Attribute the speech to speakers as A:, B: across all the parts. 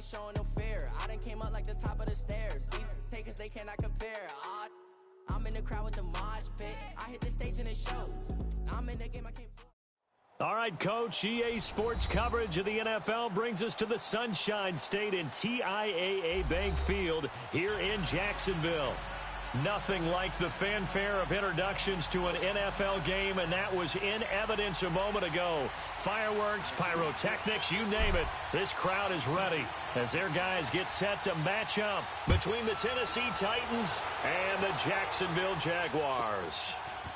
A: showing no fear. I done came up like the top of the stairs. These takers, they cannot compare. I'm in the crowd with the mosh pit. I hit the stage in the show. I'm in the game, I can't.
B: All right, Coach, EA Sports coverage of the NFL brings us to the Sunshine State in TIAA Bank Field here in Jacksonville. Nothing like the fanfare of introductions to an NFL game, and that was in evidence a moment ago. Fireworks, pyrotechnics, you name it. This crowd is ready as their guys get set to match up between the Tennessee Titans and the Jacksonville Jaguars.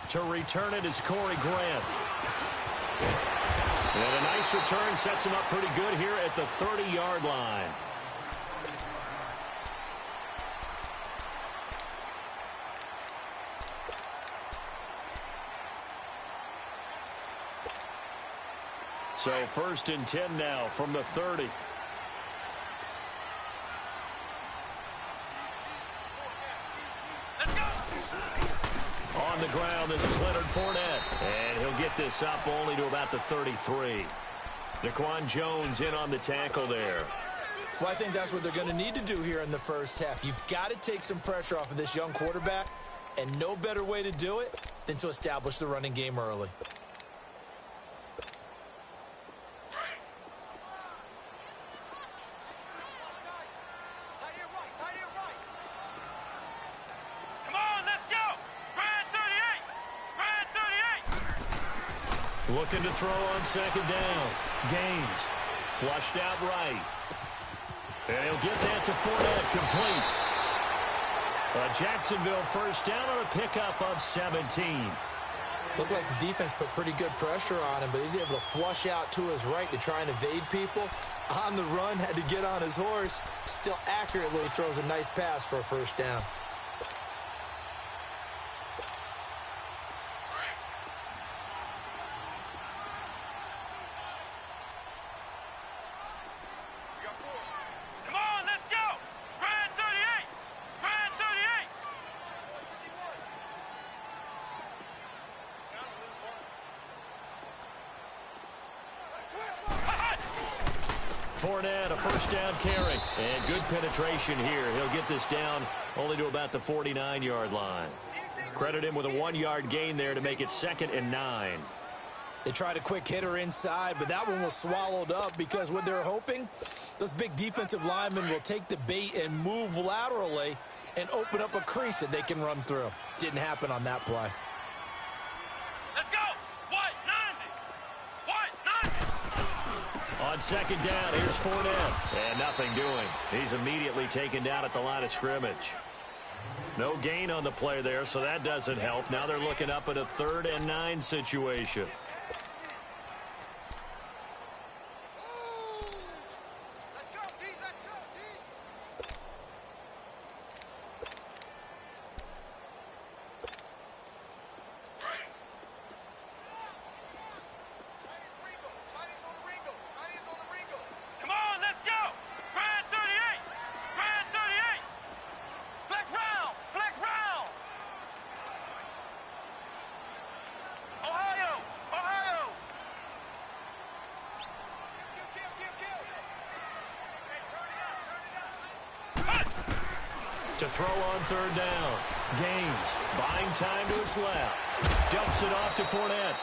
B: To return it is Corey Grant. And a nice return sets him up pretty good here at the 30-yard line. So 1st and 10 now from the 30.
C: Let's go!
B: On the ground, this is Leonard Fournette. And he'll get this up only to about the 33. Daquan Jones in on the tackle there.
D: Well, I think that's what they're going to need to do here in the first half. You've got to take some pressure off of this young quarterback, and no better way to do it than to establish the running game early.
B: Looking to throw on 2nd down. Gaines flushed out right. And he'll get that to Fournette, complete. A Jacksonville first down on a pickup of 17.
D: Looked like the defense put pretty good pressure on him, but he's able to flush out to his right to try and evade people. On the run, had to get on his horse. Still accurately throws a nice pass for a first down.
B: Fournette, a first down carry. And good penetration here. He'll get this down only to about the 49-yard line. Credit him with a 1-yard gain there to make it 2nd and 9.
D: They tried a quick hitter inside, but that one was swallowed up because what they're hoping, those big defensive linemen will take the bait and move laterally and open up a crease that they can run through. Didn't happen on that play.
C: Let's go! White 90! White 90!
B: On 2nd down, here's Fournette. And nothing doing. He's immediately taken down at the line of scrimmage. No gain on the play there, so that doesn't help. Now they're looking up at a 3rd and 9 situation. To throw on 3rd down. Gaines buying time to his left. Dumps it off to Fournette.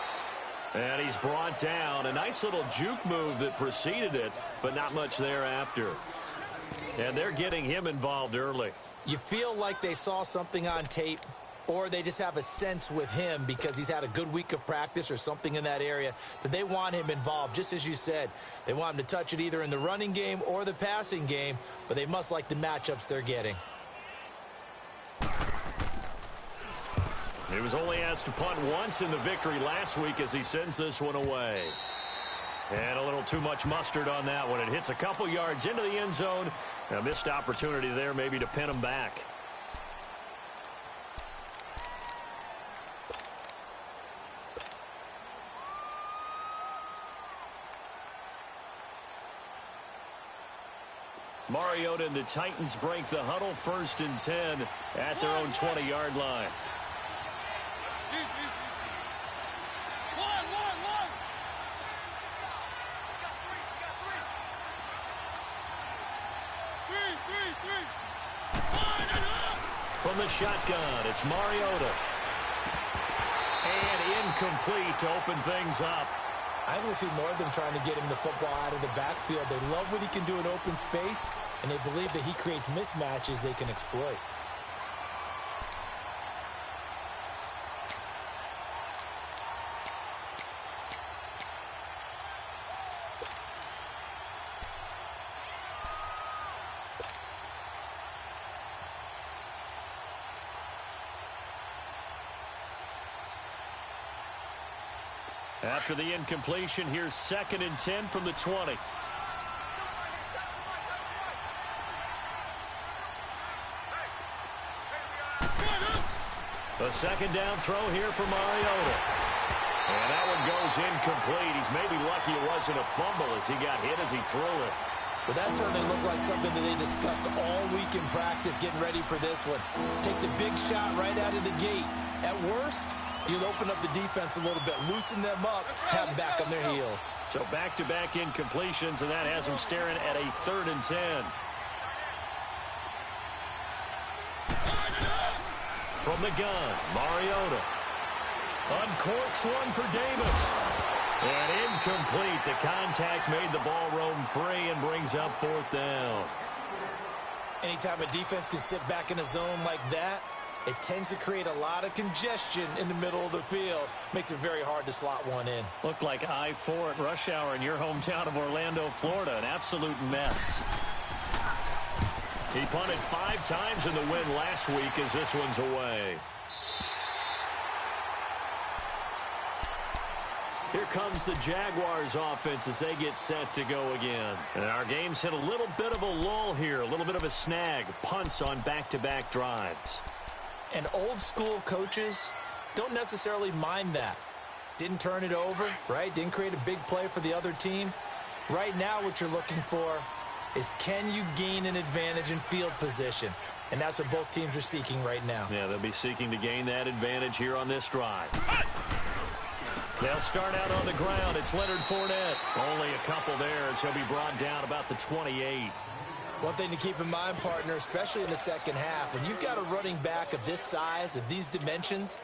B: And he's brought down. A nice little juke move that preceded it, but not much thereafter. And they're getting him involved early.
D: You feel like they saw something on tape, or they just have a sense with him because he's had a good week of practice or something in that area that they want him involved. Just as you said, they want him to touch it either in the running game or the passing game, but they must like the matchups they're getting.
B: He was only asked to punt once in the victory last week as he sends this one away. And a little too much mustard on that one. It hits a couple yards into the end zone. A missed opportunity there maybe to pin him back. Mariota and the Titans break the huddle, 1st and 10 at their own 20-yard line. from the shotgun. It's Mariota. And incomplete to open things up.
D: I will see more of them trying to get him the football out of the backfield. They love what he can do in open space, and they believe that he creates mismatches they can exploit.
B: After the incompletion, here's 2nd and 10 from the 20. The 2nd down throw here for Mariota. And that one goes incomplete. He's maybe lucky it wasn't a fumble as he got hit as he threw it.
D: But that certainly looked like something that they discussed all week in practice, getting ready for this one. Take the big shot right out of the gate. At worst, you'll open up the defense a little bit, loosen them up, have them back on their heels.
B: So back-to-back incompletions, and that has them staring at a 3rd and 10. From the gun, Mariota. Uncorks one for Davis. And incomplete. The contact made the ball roam free and brings up 4th down.
D: Anytime a defense can sit back in a zone like that, it tends to create a lot of congestion in the middle of the field. Makes it very hard to slot one in.
B: Looked like I-4 at rush hour in your hometown of Orlando, Florida. An absolute mess. He punted 5 times in the win last week as this one's away. Here comes the Jaguars offense as they get set to go again. And our game's hit a little bit of a lull here, a little bit of a snag. Punts on back-to-back drives.
D: And old school coaches don't necessarily mind that. Didn't turn it over, right? Didn't create a big play for the other team. Right now what you're looking for is, can you gain an advantage in field position? And that's what both teams are seeking right now.
B: Yeah, they'll be seeking to gain that advantage here on this drive. They'll start out on the ground. It's Leonard Fournette. Only a couple there as he'll be brought down about the 28.
D: One thing to keep in mind, partner, especially in the second half, when you've got a running back of this size, of these dimensions,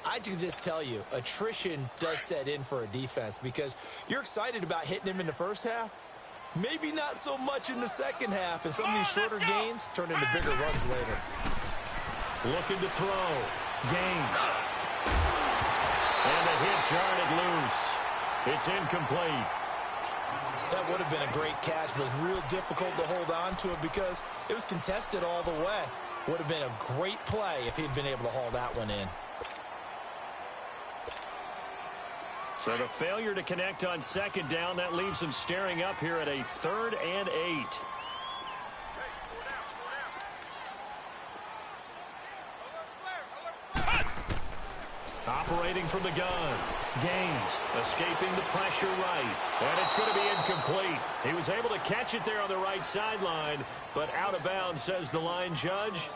D: I can just tell you, attrition does set in for a defense because you're excited about hitting him in the first half. Maybe not so much in the second half, and some of these shorter gains turn into bigger runs later.
B: Looking to throw. Gaines. And the hit jarred it loose. It's incomplete.
D: That would have been a great catch, but it was real difficult to hold on to it because it was contested all the way. Would have been a great play if he'd been able to haul that one in.
B: So the failure to connect on 2nd down, that leaves them staring up here at a 3rd and 8. Operating from the gun. Gaines escaping the pressure right. And it's going to be incomplete. He was able to catch it there on the right sideline, but out of bounds, says the line judge.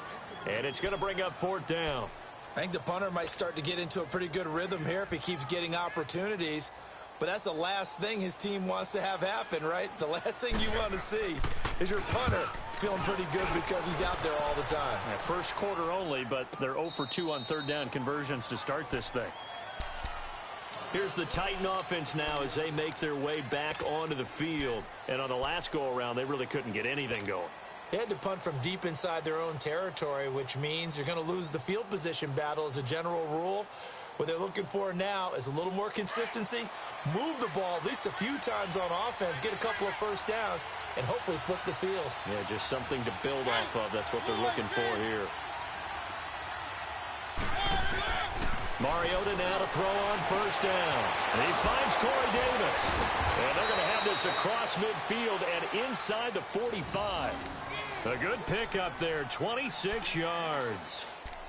B: And it's going to bring up 4th down.
D: I think the punter might start to get into a pretty good rhythm here if he keeps getting opportunities. But that's the last thing his team wants to have happen, right? The last thing you want to see is your punter feeling pretty good because he's out there all the time.
B: Yeah, first quarter only, but they're 0 for 2 on 3rd down conversions to start this thing. Here's the Titan offense now as they make their way back onto the field. And on the last go-around, they really couldn't get anything going.
D: They had to punt from deep inside their own territory, which means you're going to lose the field position battle as a general rule. What they're looking for now is a little more consistency, move the ball at least a few times on offense, get a couple of first downs, and hopefully flip the field.
B: Yeah, just something to build off of. That's what they're looking for here. Mariota now to throw on 1st down. And he finds Corey Davis. And they're going to have this across midfield and inside the 45. A good pickup there, 26 yards.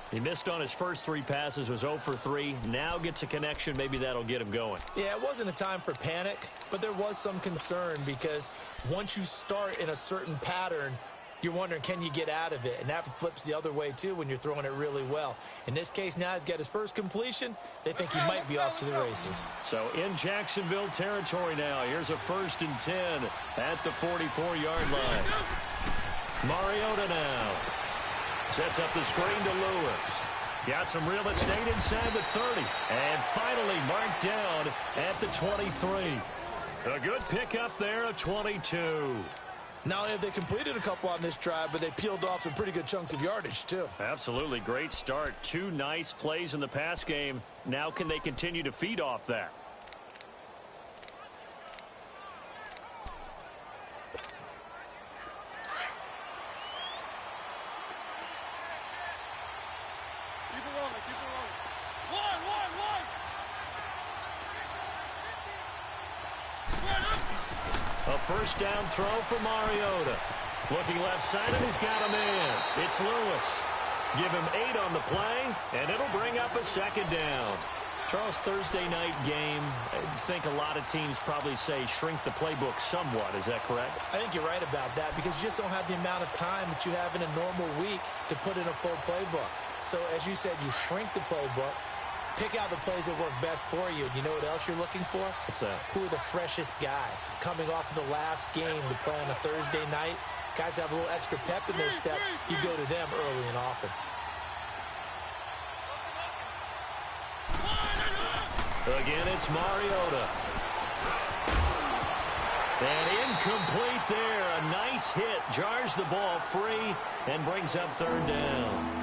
B: He missed on his first 3 passes, was 0 for 3. Now gets a connection. Maybe that'll get him going.
D: Yeah, it wasn't a time for panic, but there was some concern because once you start in a certain pattern, you're wondering, can you get out of it? And that flips the other way, too, when you're throwing it really well. In this case, now he's got his first completion. They think he might be off to the races.
B: So in Jacksonville territory now. Here's a 1st and 10 at the 44-yard line. Mariota now. Sets up the screen to Lewis. Got some real estate inside the 30. And finally marked down at the 23. A good pickup there of 22.
D: Not only have they completed a couple on this drive, but they peeled off some pretty good chunks of yardage, too.
B: Absolutely. Great start. 2 nice plays in the pass game. Now can they continue to feed off that? A first down throw for Mariota. Looking left side, and he's got a man. It's Lewis. Give him 8 on the play, and it'll bring up a second down. Charles, Thursday night game, I think a lot of teams probably say shrink the playbook somewhat. Is that correct?
D: I think you're right about that because you just don't have the amount of time that you have in a normal week to put in a full playbook. So, as you said, you shrink the playbook. Pick out the plays that work best for you. And you know what else you're looking for?
B: What's that?
D: Who are the freshest guys coming off of the last game to play on a Thursday night? Guys have a little extra pep in their step. You go to them early and often.
B: Again, it's Mariota. And incomplete there. A nice hit. Jars the ball free and brings up third down.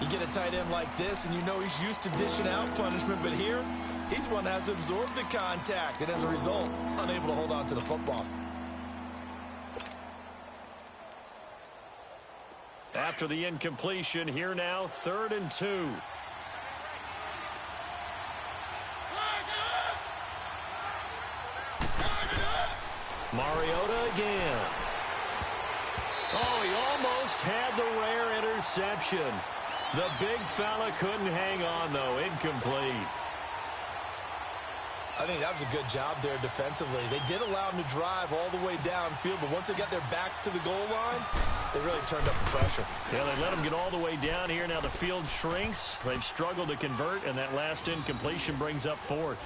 D: You get a tight end like this, and you know he's used to dishing out punishment, but here, he's one that has to absorb the contact, and as a result, unable to hold on to the football.
B: After the incompletion, here now, 3rd and 2. Mariota again. Oh, he almost had the rare interception. The big fella couldn't hang on, though. Incomplete.
D: I think that was a good job there defensively. They did allow him to drive all the way downfield, but once they got their backs to the goal line, they really turned up the pressure.
B: Yeah, they let him get all the way down here. Now the field shrinks. They've struggled to convert, and that last incompletion brings up 4th.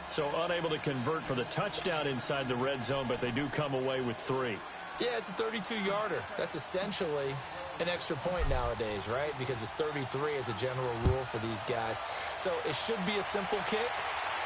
B: So unable to convert for the touchdown inside the red zone, but they do come away with 3.
D: Yeah, it's a 32-yarder. That's essentially an extra point nowadays, right? Because it's 33 as a general rule for these guys. So it should be a simple kick.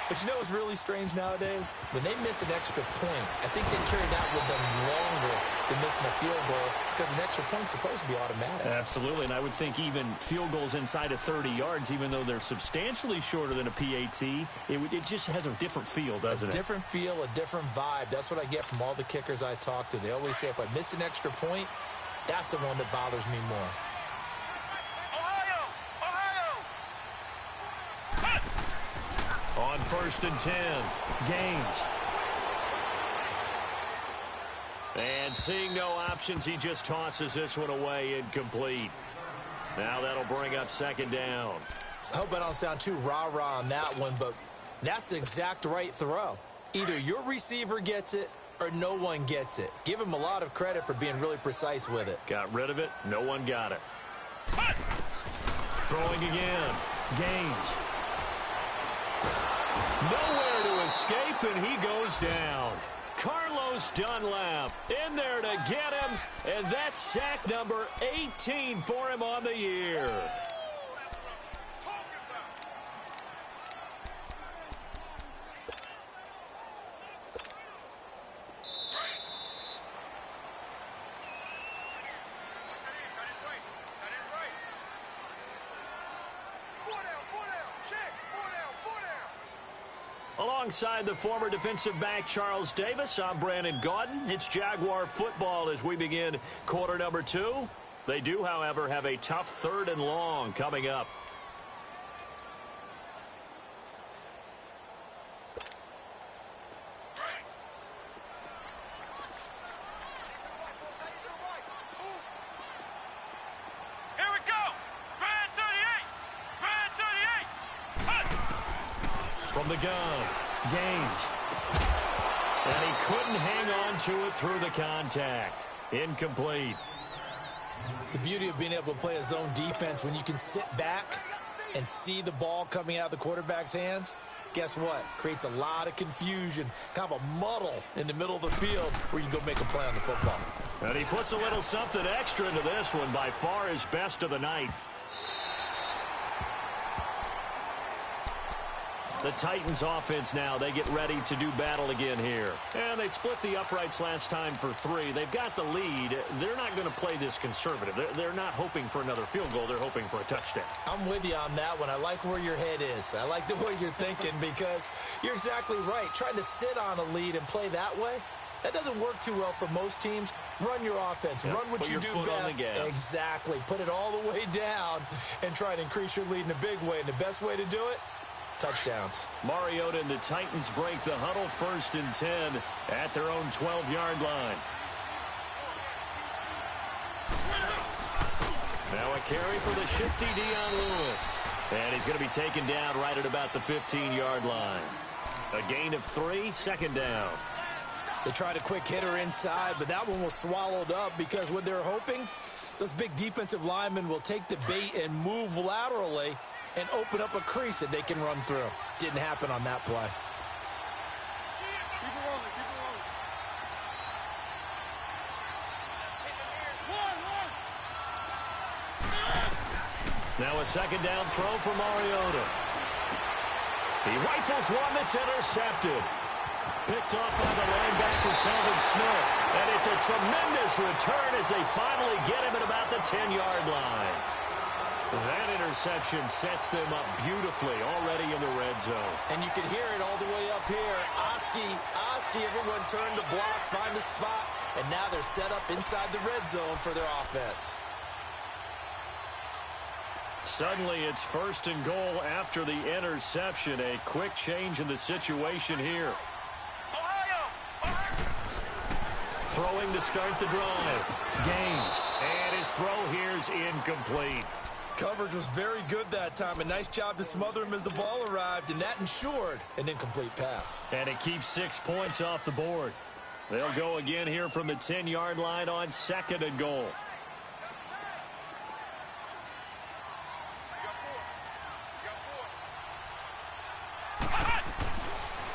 D: But you know what's really strange nowadays? When they miss an extra point, I think they carry that with them longer than missing a field goal because an extra point's supposed to be automatic.
B: Absolutely, and I would think even field goals inside of 30 yards, even though they're substantially shorter than a PAT, it just has a different feel, doesn't it?
D: A different feel, a different vibe. That's what I get from all the kickers I talk to. They always say if I miss an extra point, that's the one that bothers me more.
B: On 1st and 10, Gaines. And seeing no options, he just tosses this one away, incomplete. Now that'll bring up 2nd down.
D: I hope I don't sound too rah-rah on that one, but that's the exact right throw. Either your receiver gets it or no one gets it. Give him a lot of credit for being really precise with it.
B: Got rid of it. No one got it. Throwing again. Gaines. Nowhere to escape, and he goes down. Carlos Dunlap in there to get him, and that's sack number 18 for him on the year. Alongside the former defensive back Charles Davis, I'm Brandon Gaudin. It's Jaguar football as we begin quarter number 2. They do, however, have a tough 3rd and long coming up.
C: Here we go! Brand 38! Brand 38!
B: From the gun, Gaines. And he couldn't hang on to it through the contact. Incomplete.
D: The beauty of being able to play a zone defense when you can sit back and see the ball coming out of the quarterback's hands, guess what? Creates a lot of confusion, kind of a muddle in the middle of the field where you can go make a play on the football.
B: And he puts a little something extra into this one, by far his best of the night. The Titans offense now, they get ready to do battle again here. And they split the uprights last time for 3. They've got the lead. They're not going to play this conservative. They're not hoping for another field goal. They're hoping for a touchdown.
D: I'm with you on that one. I like where your head is. I like the way you're thinking because you're exactly right. Trying to sit on a lead and play that way, that doesn't work too well for most teams. Run your offense.
B: Yep.
D: Run what you do best. Exactly. Put it all the way down and try to increase your lead in a big way. And the best way to do it, touchdowns.
B: Mariota and the Titans break the huddle, 1st and 10 at their own 12-yard line. Now a carry for the shifty Dion Lewis. And he's going to be taken down right at about the 15-yard line. A gain of 3, 2nd down.
D: They tried a quick hitter inside, but that one was swallowed up because what they're hoping, those big defensive linemen will take the bait and move laterally and open up a crease that they can run through. Didn't happen on that play.
B: Now a 2nd down throw for Mariota. He rifles one that's intercepted. Picked off by the linebacker, Telvin Smith. And it's a tremendous return as they finally get him at about the 10-yard line. That interception sets them up beautifully already in the red zone.
D: And you can hear it all the way up here. Oski, everyone turned to block, find the spot, and now they're set up inside the red zone for their offense.
B: Suddenly it's 1st and goal after the interception. A quick change in the situation here. Throwing to start the drive. Gaines. And his throw here's incomplete.
D: Coverage was very good that time. A nice job to smother him as the ball arrived, and that ensured an incomplete pass.
B: And it keeps 6 points off the board. They'll go again here from the 10-yard line on 2nd and goal.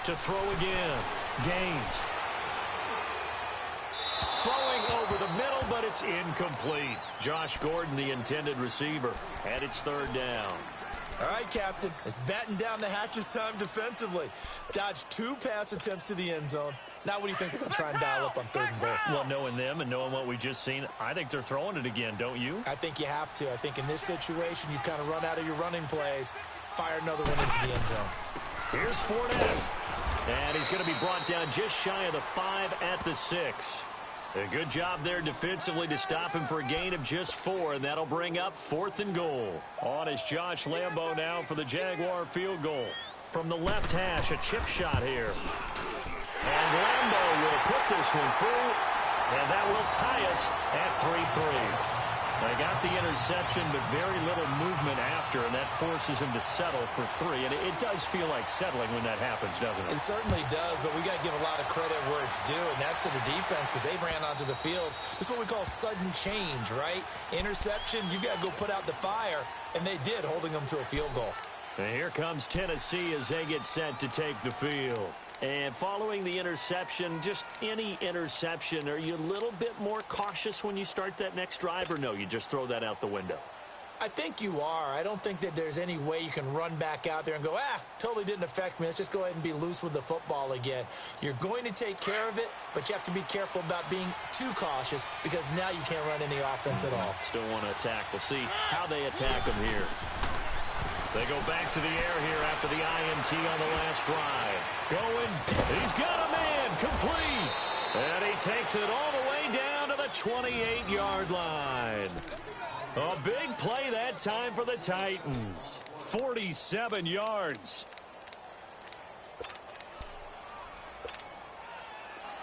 B: To throw again. Gaines. Throwing over the middle, but it's incomplete. Josh Gordon, the intended receiver, and it's 3rd down.
D: All right, Captain. It's batten down the hatches time defensively. Dodged 2 pass attempts to the end zone. Now what do you think they're going to try and dial up on 3rd and goal?
B: Well, knowing them and knowing what we just seen, I think they're throwing it again, don't you?
D: I think you have to. I think in this situation, you kind of run out of your running plays, fire another one into the end zone.
B: Here's Fournette. And he's going to be brought down just shy of the 5 at the 6. A good job there defensively to stop him for a gain of just 4, and that'll bring up 4th and goal. On is Josh Lambo now for the Jaguar field goal. From the left hash, a chip shot here. And Lambo will put this one through, and that will tie us at 3-3. They got the interception, but very little movement after, and that forces him to settle for 3. And it does feel like settling when that happens, doesn't it?
D: It certainly does, but we got to give a lot of credit where it's due, and that's to the defense because they ran onto the field. This is what we call sudden change, right? Interception, you got to go put out the fire, and they did, holding them to a field goal.
B: And here comes Tennessee as they get set to take the field. And following the interception, just any interception, are you a little bit more cautious when you start that next drive, or no, you just throw that out the window?
D: I think you are. I don't think that there's any way you can run back out there and go, totally didn't affect me. Let's just go ahead and be loose with the football again. You're going to take care of it, but you have to be careful about being too cautious because now you can't run any offense at all.
B: Still want to attack. We'll see how they attack them here. They go back to the air here after the INT on the last drive. Going, he's got a man, complete. And he takes it all the way down to the 28-yard line. A big play that time for the Titans. 47 yards.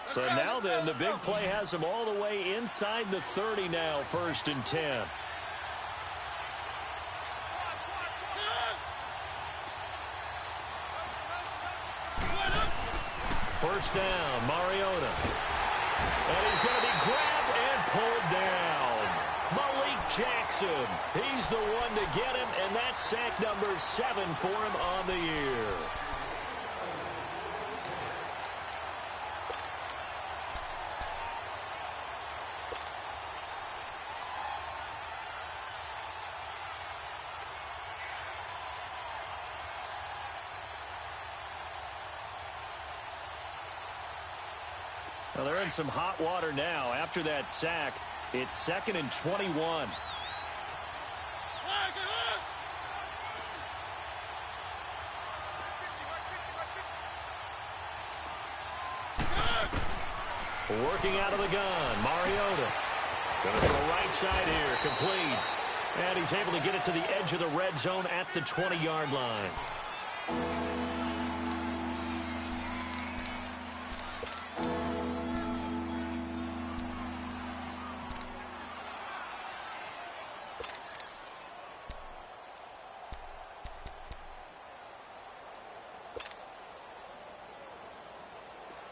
B: So now then, the big play has them all the way inside the 30 now, 1st and 10. First down, Mariota. And he's going to be grabbed and pulled down. Malik Jackson. He's the one to get him, and that's sack number 7 for him on the year. Well, they're in some hot water now. After that sack, it's 2nd and 21. Working out of the gun, Mariota. Going to throw right side here, complete. And he's able to get it to the edge of the red zone at the 20-yard line.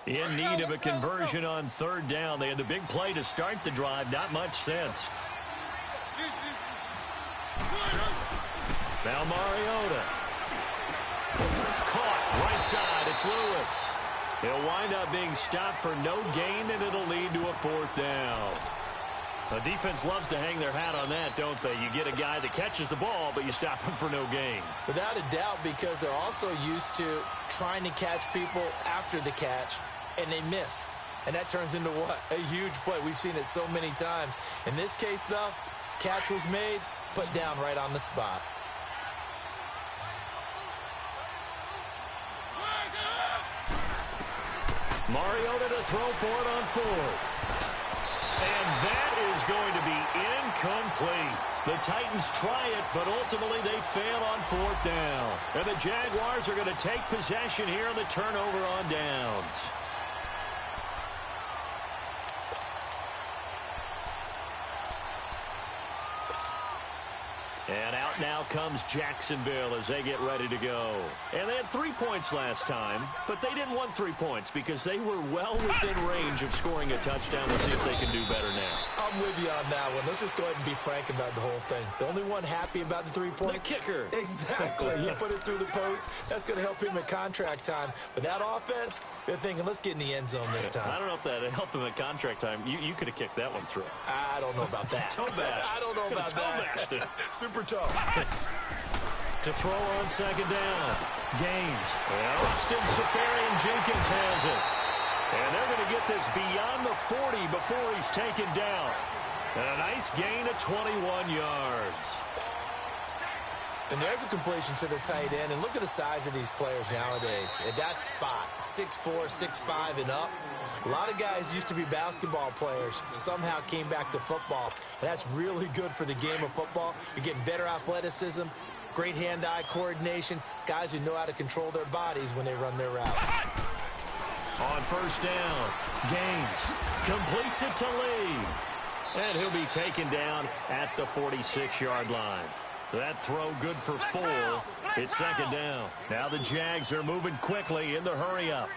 B: In need of a conversion on 3rd down. They had the big play to start the drive. Not much sense. Now Mariota. Caught right side. It's Lewis. He'll wind up being stopped for no gain, and it'll lead to a 4th down. The defense loves to hang their hat on that, don't they? You get a guy that catches the ball, but you stop him for no gain.
D: Without a doubt, because they're also used to trying to catch people after the catch, and they miss. And that turns into what? A huge play. We've seen it so many times. In this case, though, catch was made, put down right on the spot.
B: Mariota to throw for it on 4th. And that is going to be incomplete. The Titans try it, but ultimately they fail on 4th down. And the Jaguars are going to take possession here on the turnover on downs. And out now comes Jacksonville as they get ready to go. And they had 3 points last time, but they didn't want 3 points because they were well within range of scoring a touchdown. We'll see if they can do better now.
D: I'm with you on that one. Let's just go ahead and be frank about the whole thing. The only one happy about the 3-point?
B: The kicker.
D: Exactly. You put it through the post. That's going to help him at contract time. But that offense, they're thinking, let's get in the end zone this time.
B: I don't know if that helped him at contract time. You could have kicked that one through.
D: I don't know about that.
B: Toe bash.
D: I don't know about that. Super toe.
B: To throw on 2nd down. Gaines. Austin Seferian-Jenkins has it. And they're going to get this beyond the 40 before he's taken down. And a nice gain of 21 yards.
D: And there's a completion to the tight end. And look at the size of these players nowadays. At that spot, 6'4", 6'5", and up. A lot of guys used to be basketball players, somehow came back to football. And that's really good for the game of football. You're getting better athleticism, great hand-eye coordination, guys who know how to control their bodies when they run their routes.
B: On 1st down, Gaines completes it to Lee. And he'll be taken down at the 46-yard line. That throw good for 4. It's 2nd down. Now the Jags are moving quickly in the hurry-up.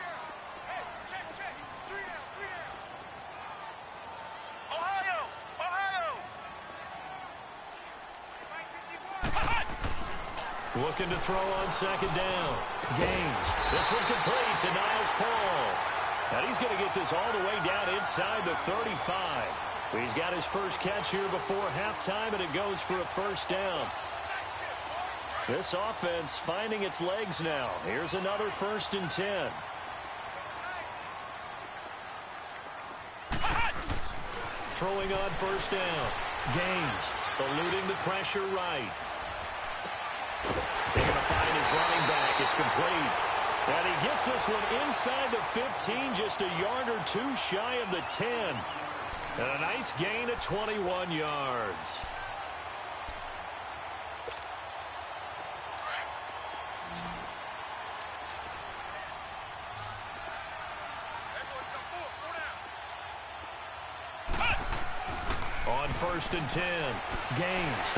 B: Looking to throw on 2nd down. Gaines. This one complete to Niles Paul. And he's going to get this all the way down inside the 35. He's got his first catch here before halftime, and it goes for a 1st down. This offense finding its legs now. Here's another 1st and 10. Throwing on 1st down. Gaines eluding the pressure right. They're going to find his running back. It's complete. And he gets this one inside the 15, just a yard or 2 shy of the 10. And a nice gain of 21 yards. On 1st and 10, Gaines.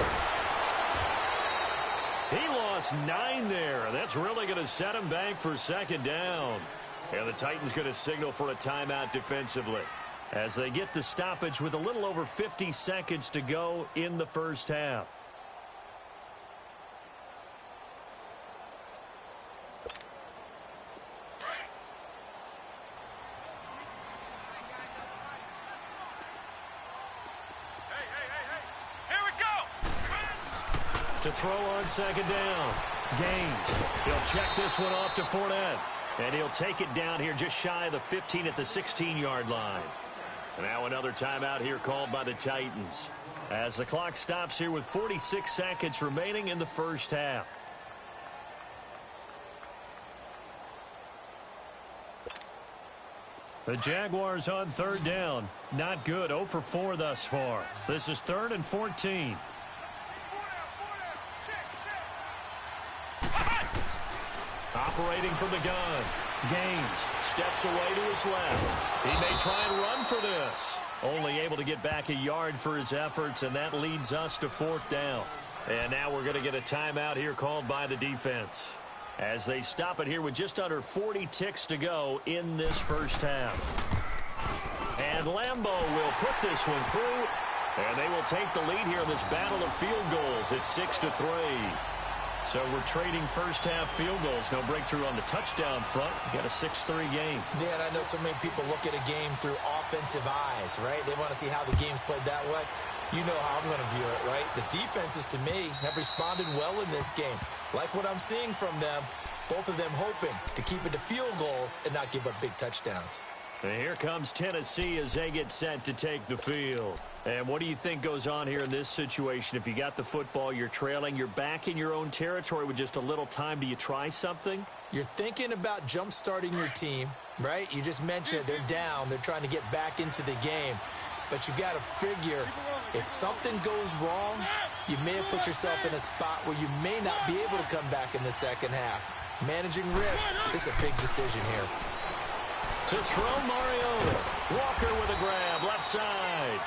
B: He lost 9 there. That's really going to set him back for 2nd down. And the Titans going to signal for a timeout defensively as they get the stoppage with a little over 50 seconds to go in the 1st half. To throw on 2nd down. Gaines. He'll check this one off to Fournette. And he'll take it down here just shy of the 15 at the 16-yard line. And now another timeout here called by the Titans, as the clock stops here with 46 seconds remaining in the first half. The Jaguars on third down. Not good. 0 for 4 thus far. This is 3rd and 14. Operating from the gun. Gaines steps away to his left. He may try and run for this. Only able to get back a yard for his efforts, and that leads us to 4th down. And now we're going to get a timeout here called by the defense, as they stop it here with just under 40 ticks to go in this first half. And Lambeau will put this one through, and they will take the lead here in this battle of field goals at 6-3. So we're trading first half field goals. No breakthrough on the touchdown front. We got a 6-3 game.
D: Yeah, and I know so many people look at a game through offensive eyes, right? They want to see how the game's played that way. You know how I'm going to view it, right? The defenses, to me, have responded well in this game. Like what I'm seeing from them, both of them hoping to keep it to field goals and not give up big touchdowns.
B: And here comes Tennessee as they get set to take the field. And what do you think goes on here in this situation? If you got the football, you're trailing, you're back in your own territory with just a little time. Do you try something?
D: You're thinking about jump-starting your team, right? You just mentioned it. They're down. They're trying to get back into the game. But you got to figure, if something goes wrong, you may have put yourself in a spot where you may not be able to come back in the second half. Managing risk is a big decision here.
B: To throw Mariota. Walker with a grab, left side.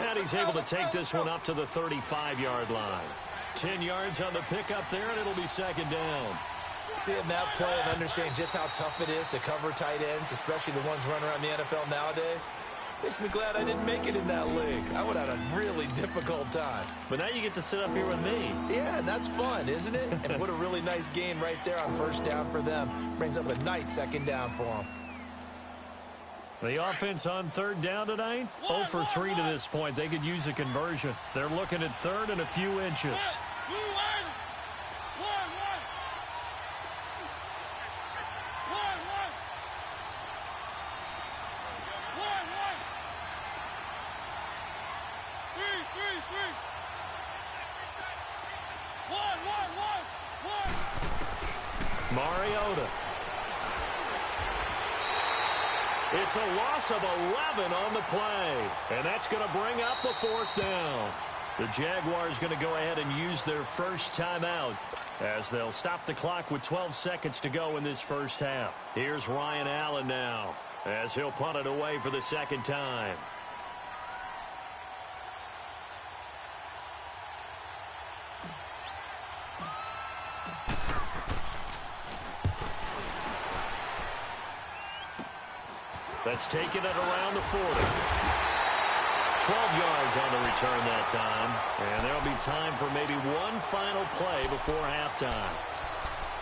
B: And he's able to take this one up to the 35-yard line. 10 yards on the pickup there, and it'll be 2nd down.
D: Seeing that play and understanding just how tough it is to cover tight ends, especially the ones running around the NFL nowadays, makes me glad I didn't make it in that league. I would have had a really difficult time.
B: But now you get to sit up here with me.
D: Yeah, and that's fun, isn't it? And what a really nice gain right there on first down for them. Brings up a nice 2nd down for them.
B: The offense on 3rd down tonight, 0 for 3 to this point. They could use a conversion. They're looking at 3rd and a few inches. Mariota. It's a loss of 11 on the play, and that's going to bring up the 4th down. The Jaguars going to go ahead and use their first timeout, as they'll stop the clock with 12 seconds to go in this first half. Here's Ryan Allen now, as he'll punt it away for the 2nd time. That's taken it around the 40. 12 yards on the return that time. And there'll be time for maybe one final play before halftime.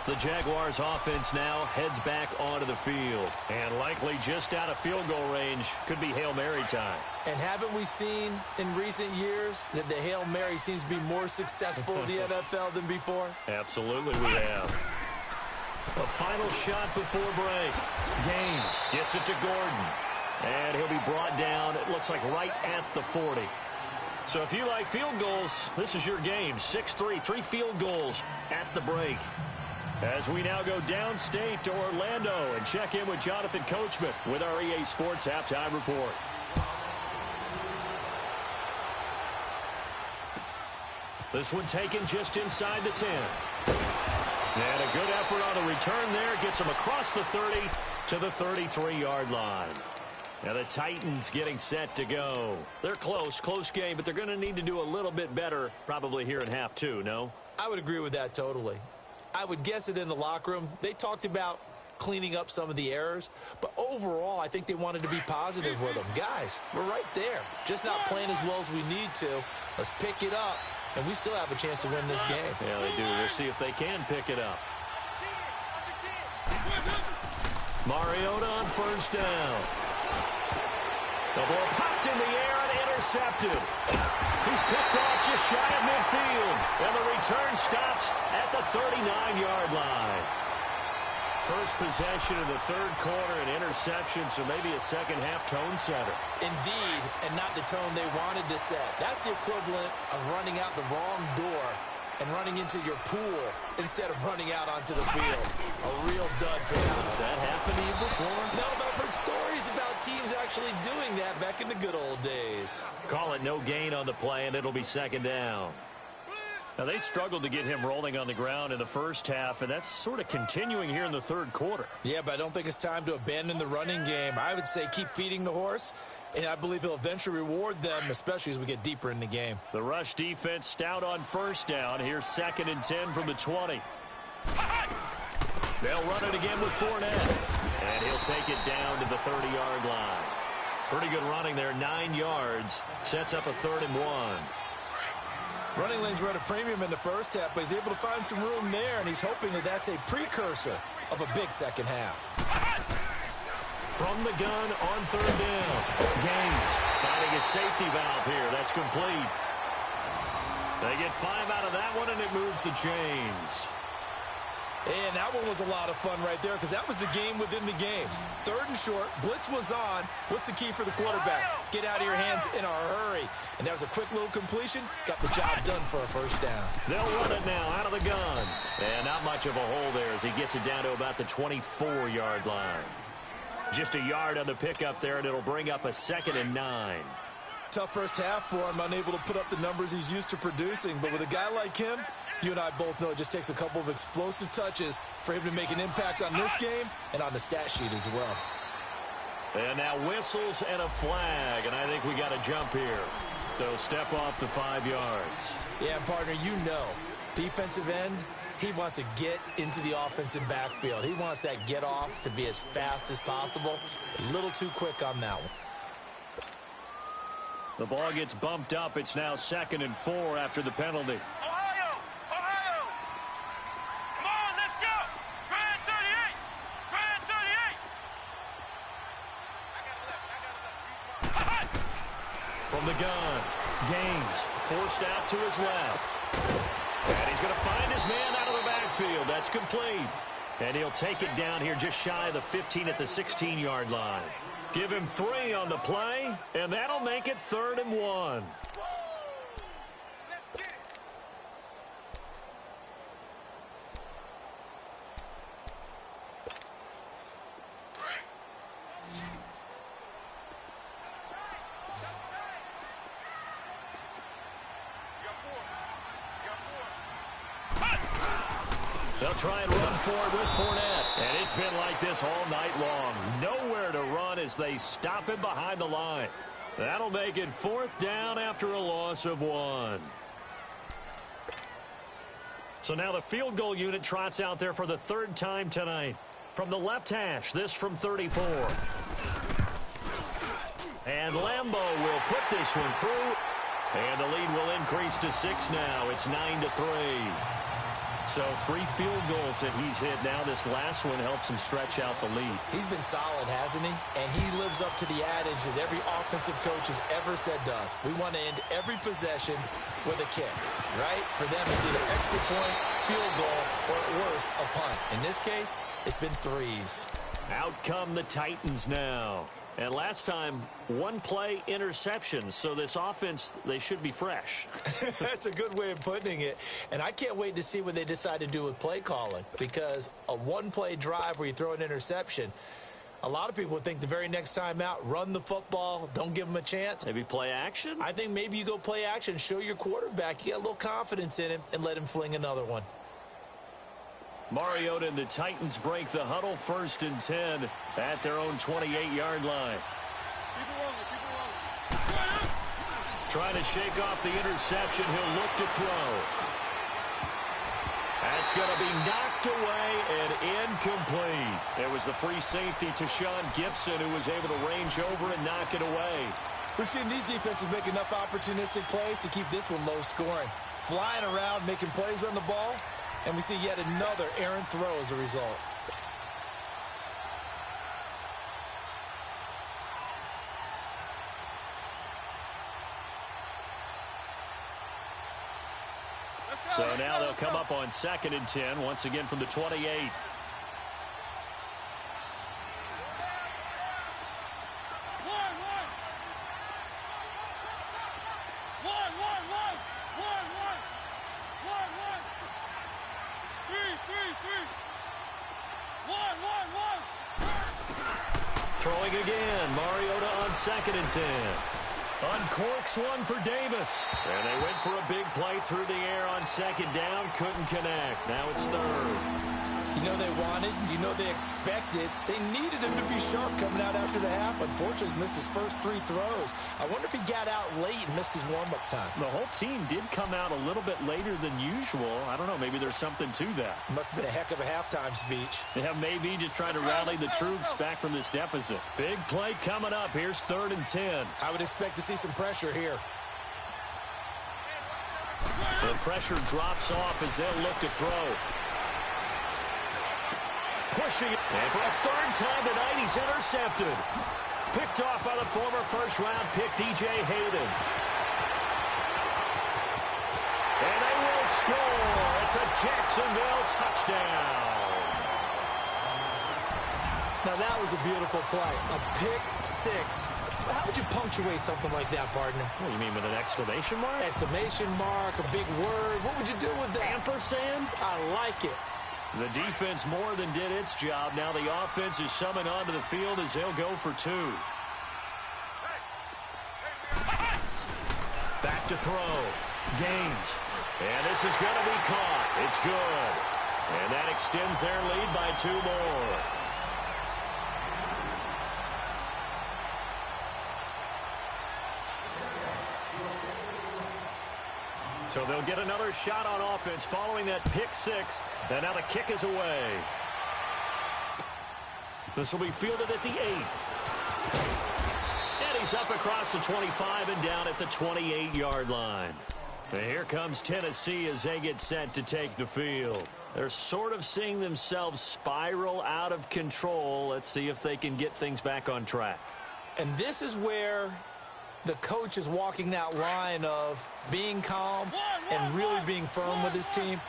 B: The Jaguars offense now heads back onto the field. And likely just out of field goal range. Could be Hail Mary time.
D: And haven't we seen in recent years that the Hail Mary seems to be more successful in the NFL than before?
B: Absolutely we have. A final shot before break. Gaines gets it to Gordon. And he'll be brought down, it looks like right at the 40. So if you like field goals, this is your game. 6-3, 3 field goals at the break. As we now go downstate to Orlando and check in with Jonathan Coachman with our EA Sports Halftime Report. This one taken just inside the 10. And a good effort on the return there. Gets him across the 30 to the 33-yard line. Now the Titans getting set to go. They're close game, but they're going to need to do a little bit better probably here in half 2, no?
D: I would agree with that totally. I would guess it in the locker room. They talked about cleaning up some of the errors, but overall I think they wanted to be positive with them. Guys, we're right there. Just not playing as well as we need to. Let's pick it up. And we still have a chance to win this game.
B: Yeah, they do. We'll see if they can pick it up. Mariota on first down. The ball popped in the air and intercepted. He's picked off just shy of midfield. And the return stops at the 39-yard line. First possession of the third quarter, an interception, so maybe a second-half tone setter.
D: Indeed, and not the tone they wanted to set. That's the equivalent of running out the wrong door and running into your pool instead of running out onto the field. A real dud for them.
B: Has that happened to you before?
D: No, but I've heard stories about teams actually doing that back in the good old days.
B: Call it no gain on the play, and it'll be second down. Now, they struggled to get him rolling on the ground in the first half, and that's sort of continuing here in the third quarter.
D: Yeah, but I don't think it's time to abandon the running game. I would say keep feeding the horse, and I believe he'll eventually reward them, especially as we get deeper in the game.
B: The rush defense stout on first down. Here's 2nd and 10 from the 20. They'll run it again with Fournette, and he'll take it down to the 30-yard line. Pretty good running there, 9 yards. Sets up a 3rd and 1.
D: Running lanes were at a premium in the first half, but he's able to find some room there, and he's hoping that that's a precursor of a big second half.
B: From the gun on 3rd down. Gaines finding a safety valve here. That's complete. They get 5 out of that one, and it moves the chains.
D: And that one was a lot of fun right there because that was the game within the game. 3rd and short, blitz was on. What's the key for the quarterback? Get out of your hands in a hurry. And that was a quick little completion. Got the job done for a first down.
B: They'll run it now out of the gun. And not much of a hole there as he gets it down to about the 24-yard line. Just a yard on the pickup there, and it'll bring up a 2nd and 9.
D: Tough first half for him, unable to put up the numbers he's used to producing. But with a guy like him, you and I both know it just takes a couple of explosive touches for him to make an impact on this game and on the stat sheet as well.
B: And now whistles and a flag, and I think we got a jump here. They'll step off the 5 yards.
D: Yeah, partner, you know, defensive end, he wants to get into the offensive backfield. He wants that get off to be as fast as possible. A little too quick on that one.
B: The ball gets bumped up. It's now 2nd and 4 after the penalty.
C: Ohio! Ohio! Come on, let's go! Grand 38! Grand 38!
B: From the gun, Gaines forced out to his left. And he's going to find his man out of the backfield. That's complete. And he'll take it down here just shy of the 15 at the 16-yard line. Give him 3 on the play, and that'll make it 3rd and 1. They'll try and run forward with Fournette. And it's been like this all night long. Nowhere to run as they stop him behind the line. That'll make it 4th down after a loss of 1. So now the field goal unit trots out there for the 3rd time tonight. From the left hash, this from 34. And Lambeau will put this one through. And the lead will increase to 6 now. It's 9-3. So 3 field goals that he's hit. Now this last one helps him stretch out the lead.
D: He's been solid, hasn't he? And he lives up to the adage that every offensive coach has ever said to us. We want to end every possession with a kick, right? For them, it's either extra point, field goal, or at worst, a punt. In this case, it's been 3s.
B: Out come the Titans now. And last time, 1-play interceptions. So this offense, they should be fresh.
D: That's a good way of putting it. And I can't wait to see what they decide to do with play calling. Because a 1-play drive where you throw an interception, a lot of people would think the very next time out, run the football, don't give them a chance.
B: Maybe play action?
D: I think maybe you go play action, show your quarterback, you got a little confidence in him, and let him fling another one.
B: Mariota and the Titans break the huddle, 1st and 10 at their own 28-yard line. Trying to shake off the interception. He'll look to throw. That's going to be knocked away and incomplete. It was the free safety to Sean Gibson who was able to range over and knock it away.
D: We've seen these defenses make enough opportunistic plays to keep this one low scoring. Flying around, making plays on the ball. And we see yet another errant throw as a result.
B: So now they'll come up on 2nd and 10, once again from the 28. throwing again. Mariota on 2nd and 10. Uncorks one for Davis. And they went for a big play through the air on 2nd down. Couldn't connect. Now it's 3rd.
D: You know they wanted, you know they expected. They needed him to be sharp coming out after the half. Unfortunately, he's missed his first 3 throws. I wonder if he got out late and missed his warm-up time.
B: The whole team did come out a little bit later than usual. I don't know, maybe there's something to that.
D: Must have been a heck of a halftime speech.
B: Yeah, maybe just trying to rally the troops back from this deficit. Big play coming up. Here's 3rd and 10.
D: I would expect to see some pressure here.
B: The pressure drops off as they'll look to throw. Pushing it. And for a 3rd time tonight, he's intercepted. Picked off by the former first-round pick, DJ Hayden. And they will score. It's a Jacksonville touchdown.
D: Now, that was a beautiful play. A pick 6. How would you punctuate something like that, partner?
B: What do you mean, with an exclamation mark?
D: Exclamation mark, a big word. What would you do with that?
B: Ampersand?
D: I like it.
B: The defense more than did its job. Now the offense is summoned onto the field as they'll go for 2. Back to throw. Gaines. And this is going to be caught. It's good. And that extends their lead by 2 more. So they'll get another shot on offense following that pick 6. And now the kick is away. This will be fielded at the 8. And he's up across the 25 and down at the 28-yard line. And here comes Tennessee as they get set to take the field. They're sort of seeing themselves spiral out of control. Let's see if they can get things back on track.
D: And this is where the coach is walking that line of being calm and really being firm with his team.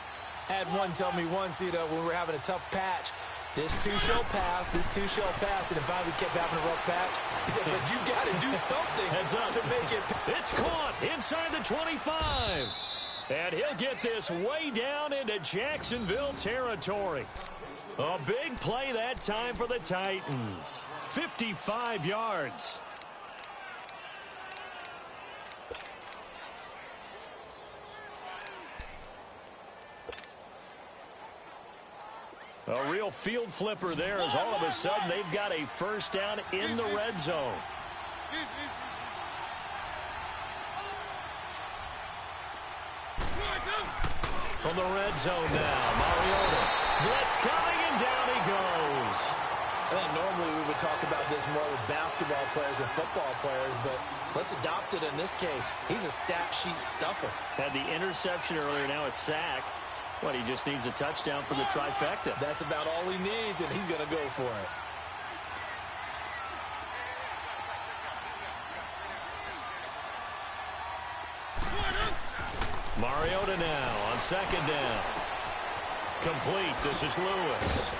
D: I had one tell me once, when we were having a tough patch, this too shall pass, this too shall pass, and it finally kept having a rough patch. He said, but you got to do something to make it.
B: It's caught inside the 25. And he'll get this way down into Jacksonville territory. A big play that time for the Titans. 55 yards. A real field flipper there as all of a sudden they've got a first down in the red zone. From the red zone now, Mariota. Blitz coming and down he goes.
D: I think normally we would talk about this more with basketball players and football players, but let's adopt it in this case. He's a stat sheet stuffer.
B: Had the interception earlier, now a sack. What, he just needs a touchdown for the trifecta.
D: That's about all he needs, and he's going to go for it.
B: Mariota now on second down. Complete. This is Lewis.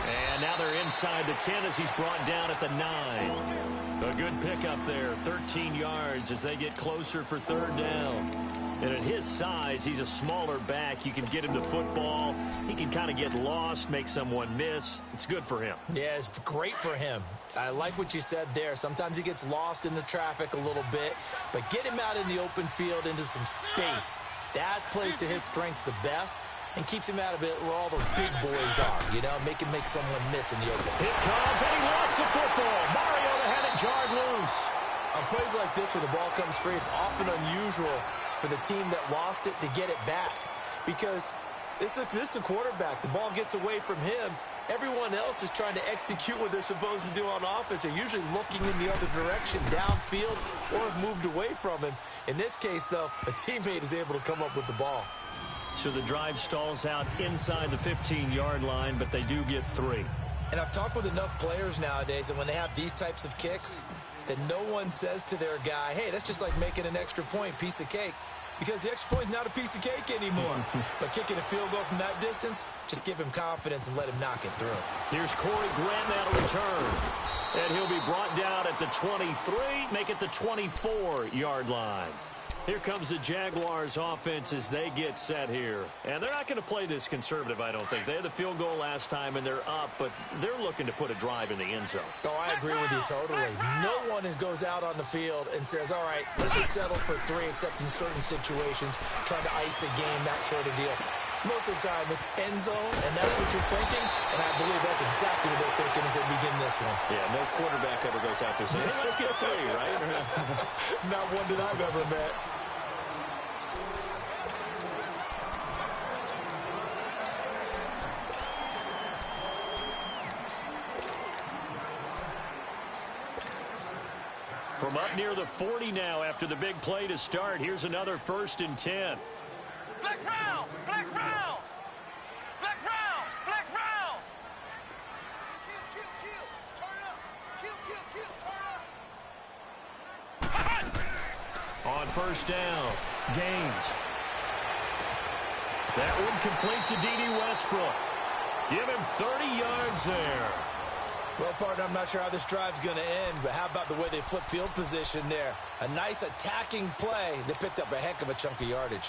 B: And now they're inside the 10 as he's brought down at the 9. A good pickup there, 13 yards as they get closer for third down. And at his size, he's a smaller back. You can get him the football. He can kind of get lost, make someone miss. It's good for him.
D: Yeah, it's great for him. I like what you said there. Sometimes he gets lost in the traffic a little bit, but get him out in the open field into some space. That plays to his strengths the best and keeps him out of it where all those big boys are, make him make someone miss in the open.
B: Here comes, and he lost the football. Mariota had it jarred loose.
D: On plays like this where the ball comes free, it's often unusual for the team that lost it to get it back, because this is a quarterback. The ball gets away from him. Everyone else is trying to execute what they're supposed to do on offense. They're usually looking in the other direction, downfield, or have moved away from him. In this case, though, a teammate is able to come up with the ball.
B: So the drive stalls out inside the 15-yard line, but they do get 3.
D: And I've talked with enough players nowadays, and when they have these types of kicks, that no one says to their guy, hey, that's just like making an extra point, piece of cake. Because the extra point is not a piece of cake anymore. But kicking a field goal from that distance, just give him confidence and let him knock it through.
B: Here's Corey Grant now to return. And he'll be brought down at the 23, make it the 24-yard line. Here comes the Jaguars offense as they get set here. And they're not going to play this conservative, I don't think. They had the field goal last time, and they're up, but they're looking to put a drive in the end zone.
D: Oh, I agree with you totally. No one goes out on the field and says, all right, let's just settle for 3, except in certain situations, trying to ice a game, that sort of deal. Most of the time, it's end zone, and that's what you're thinking, and I believe that's exactly what they're thinking as they begin this one.
B: Yeah, no quarterback ever goes out there saying, hey, let's get 3, right?
D: Not one that I've ever met.
B: From up near the 40 now after the big play to start, here's another 1st and 10.
C: Flex round! Flex round! Flex round! Flex round! Kill! Turn up! Kill! Turn up!
B: On 1st down, Gaines. That one complete to D.D. Westbrook. Give him 30 yards there.
D: Well, partner, I'm not sure how this drive's going to end, but how about the way they flip field position there? A nice attacking play. They picked up a heck of a chunk of yardage.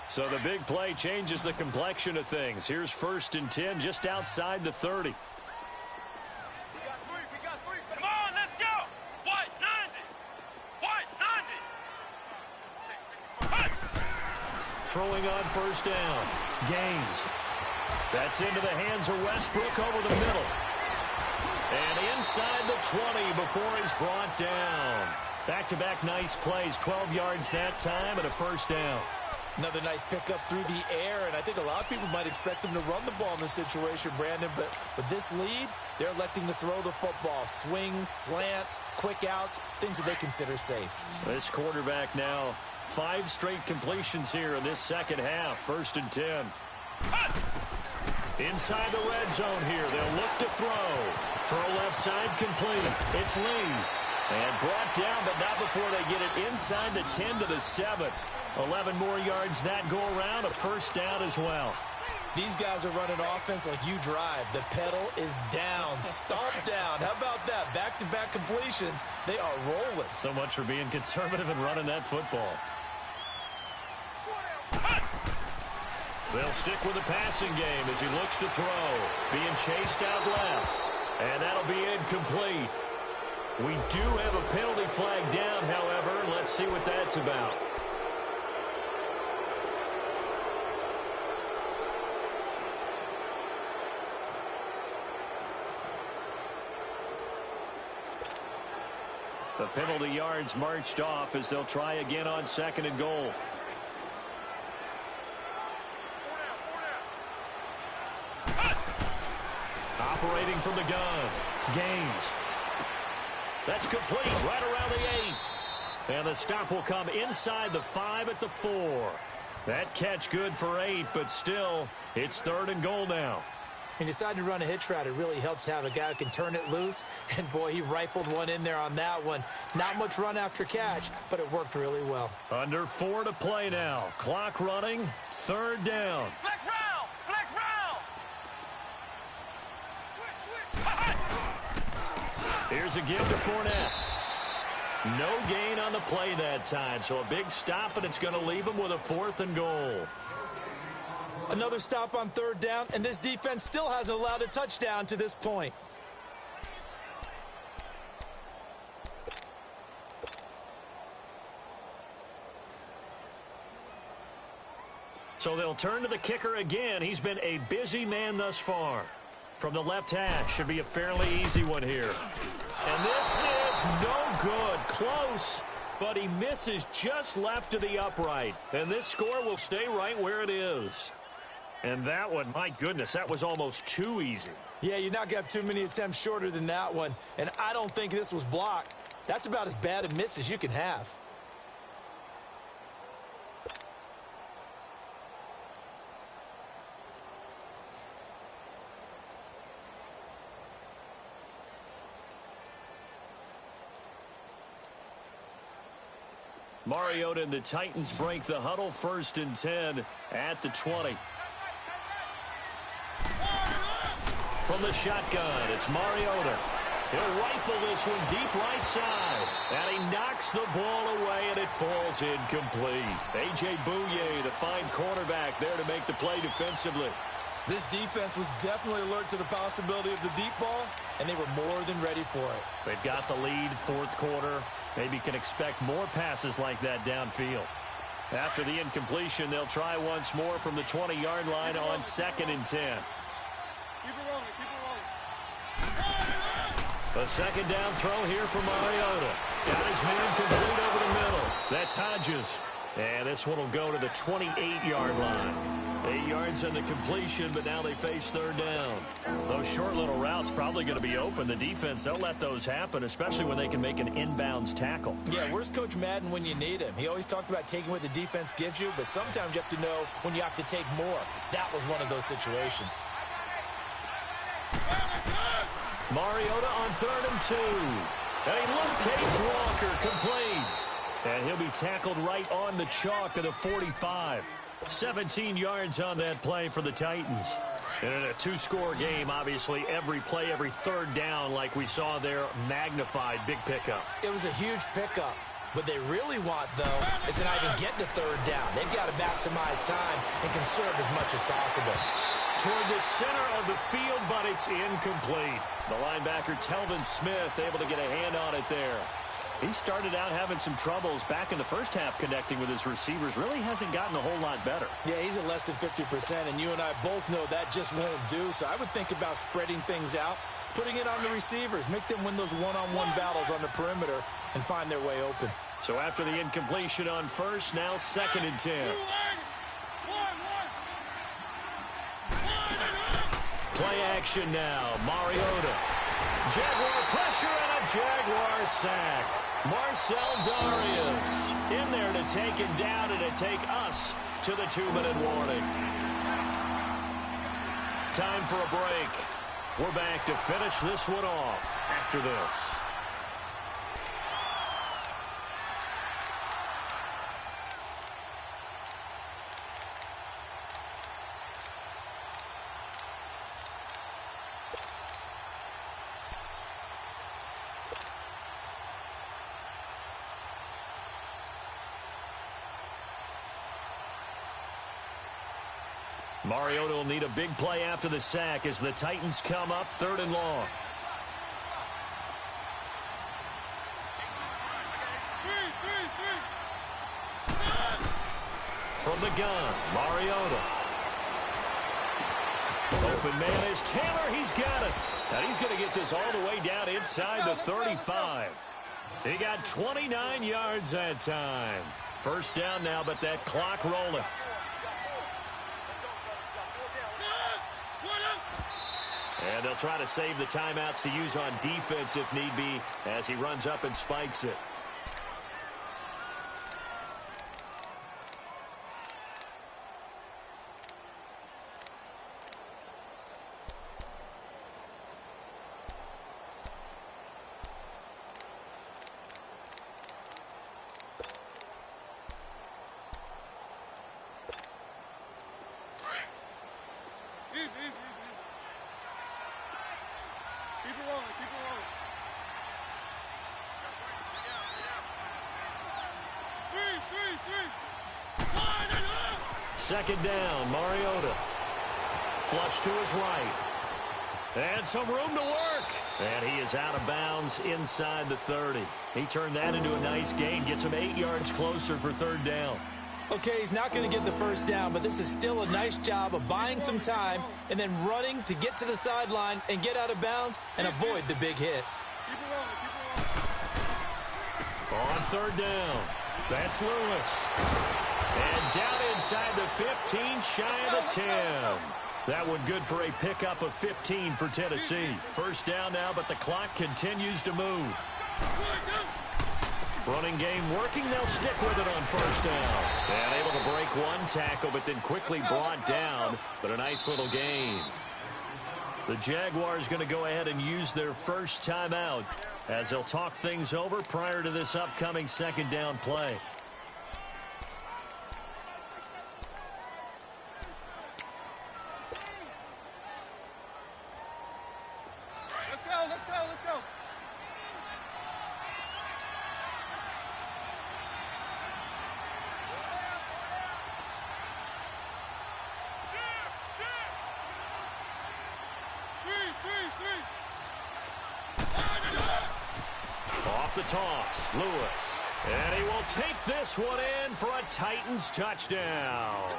B: So the big play changes the complexion of things. Here's 1st and 10 just outside the 30.
C: We got three. Come on, let's go! White 90!
B: Throwing on 1st down. Gaines. That's into the hands of Westbrook over the middle. And inside the 20 before he's brought down. Back-to-back nice plays. 12 yards that time and a 1st down.
D: Another nice pickup through the air, and I think a lot of people might expect them to run the ball in this situation, Brandon, but with this lead, they're electing to throw the football. Swings, slants, quick outs, things that they consider safe.
B: This quarterback now, 5 straight completions here in this second half. 1st and 10. Inside the red zone here. They'll look to throw. Throw left side complete. It's Lee. And brought down, but not before they get it inside the 10 to the 7. 11 more yards that go around. A 1st down as well.
D: These guys are running offense like you drive. The pedal is down, stomp down. How about that? Back-to-back completions. They are rolling.
B: So much for being conservative and running that football. They'll stick with the passing game as he looks to throw. Being chased out left. And that'll be incomplete. We do have a penalty flag down, however. Let's see what that's about. The penalty yards marched off as they'll try again on 2nd and goal. Operating from the gun. Gaines. That's complete right around the 8. And the stop will come inside the 5 at the 4. That catch good for 8, but still, it's 3rd and goal now.
D: He decided to run a hitch route. It really helps to have a guy who can turn it loose. And, boy, he rifled one in there on that one. Not much run after catch, but it worked really well.
B: Under 4 to play now. Clock running. 3rd down.
C: Flex round! Flex round! Switch!
B: Here's a give to Fournette. No gain on the play that time. So a big stop, and it's going to leave him with a 4th and goal.
D: Another stop on 3rd down, and this defense still hasn't allowed a touchdown to this point.
B: So they'll turn to the kicker again. He's been a busy man thus far. From the left hash, should be a fairly easy one here. And this is no good. Close, but he misses just left of the upright. And this score will stay right where it is. And that one, my goodness, that was almost too easy.
D: Yeah, you're not going to have too many attempts shorter than that one. And I don't think this was blocked. That's about as bad a miss as you can have.
B: Mariota and the Titans break the huddle. 1st and 10 at the 20. From the shotgun, it's Mariota. He'll rifle this one deep right side. And he knocks the ball away, and it falls incomplete. A.J. Bouye, the fine quarterback, there to make the play defensively.
D: This defense was definitely alert to the possibility of the deep ball, and they were more than ready for it.
B: They've got the lead, fourth quarter. Maybe can expect more passes like that downfield. After the incompletion, they'll try once more from the 20-yard line on 2nd and 10.
C: Keep it rolling, keep it rolling.
B: A second down throw here for Mariota. Got his man complete over the middle. That's Hodges. And this one will go to the 28-yard line. 8 yards on the completion, but now they face third down. Those short little routes probably going to be open. The defense, they'll let those happen, especially when they can make an inbounds tackle.
D: Yeah, where's Coach Madden when you need him? He always talked about taking what the defense gives you, but sometimes you have to know when you have to take more. That was one of those situations.
B: Mariota on 3rd and 2. And he locates Walker, complete. And he'll be tackled right on the chalk of the 45. 17 yards on that play for the Titans. And in a two-score game, obviously, every play, every third down, like we saw there, magnified, big pickup.
D: It was a huge pickup. What they really want, though, is to not even get to third down. They've got to maximize time and conserve as much as possible.
B: Toward the center of the field, but it's incomplete. The linebacker, Telvin Smith, able to get a hand on it there. He started out having some troubles back in the first half connecting with his receivers. Really hasn't gotten a whole lot better.
D: Yeah, he's at less than 50%, and you and I both know that just won't do. So I would think about spreading things out, putting it on the receivers, make them win those one-on-one battles on the perimeter and find their way open.
B: So after the incompletion on first, now 2nd and 10. Play action now. Mariota. Jaguar pressure and a Jaguar sack. Marcel Darius in there to take it down and to take us to the 2-minute warning. Time for a break. We're back to finish this one off after this. Mariota will need a big play after the sack as the Titans come up 3rd and long. From the gun, Mariota. Open man is Taylor. He's got it. And he's going to get this all the way down inside the 35. He got 29 yards that time. First down now, but that clock rolling. And they'll try to save the timeouts to use on defense if need be as he runs up and spikes it. Second down, Mariota. Flush to his right. And some room to work. And he is out of bounds inside the 30. He turned that into a nice gain. Gets him 8 yards closer for third down.
D: Okay, he's not going to get the first down, but this is still a nice job of buying some time and then running to get to the sideline and get out of bounds and avoid the big hit.
B: On third down, that's Lewis. And down inside the 15, shy of the 10. That one good for a pickup of 15 for Tennessee. First down now, but the clock continues to move. Running game working. They'll stick with it on first down. And able to break one tackle, but then quickly brought down. But a nice little gain. The Jaguars going to go ahead and use their first timeout as they'll talk things over prior to this upcoming second down play.
C: Let's go.
B: off the toss. Lewis. And he will take this one in for a Titans touchdown.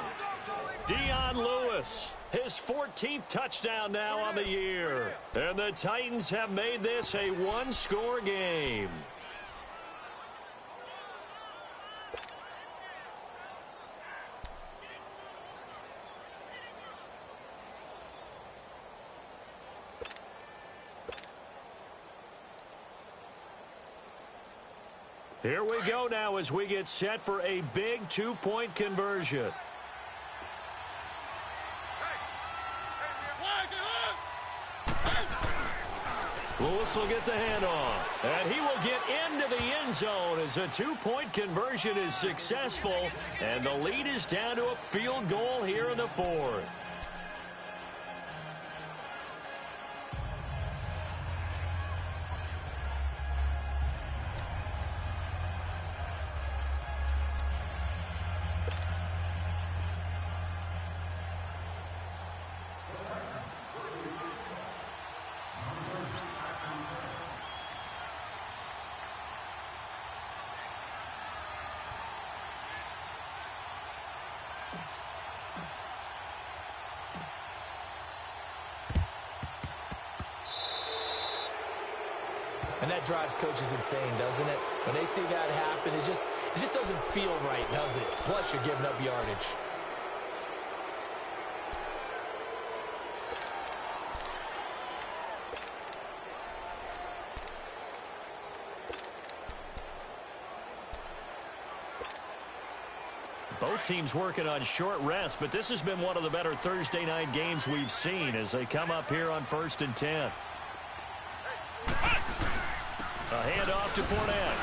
B: Dion Lewis, his 14th touchdown now on the year. And the Titans have made this a one-score game. Here we go now as we get set for a big two-point conversion. Lewis will get the handoff, and he will get into the end zone as a two-point conversion is successful, and the lead is down to a field goal here in the fourth.
D: And that drives coaches insane, doesn't it? When they see that happen, it just doesn't feel right, does it? Plus, you're giving up yardage.
B: Both teams working on short rest, but this has been one of the better Thursday night games we've seen as they come up here on 1st and 10. A handoff to Fournette.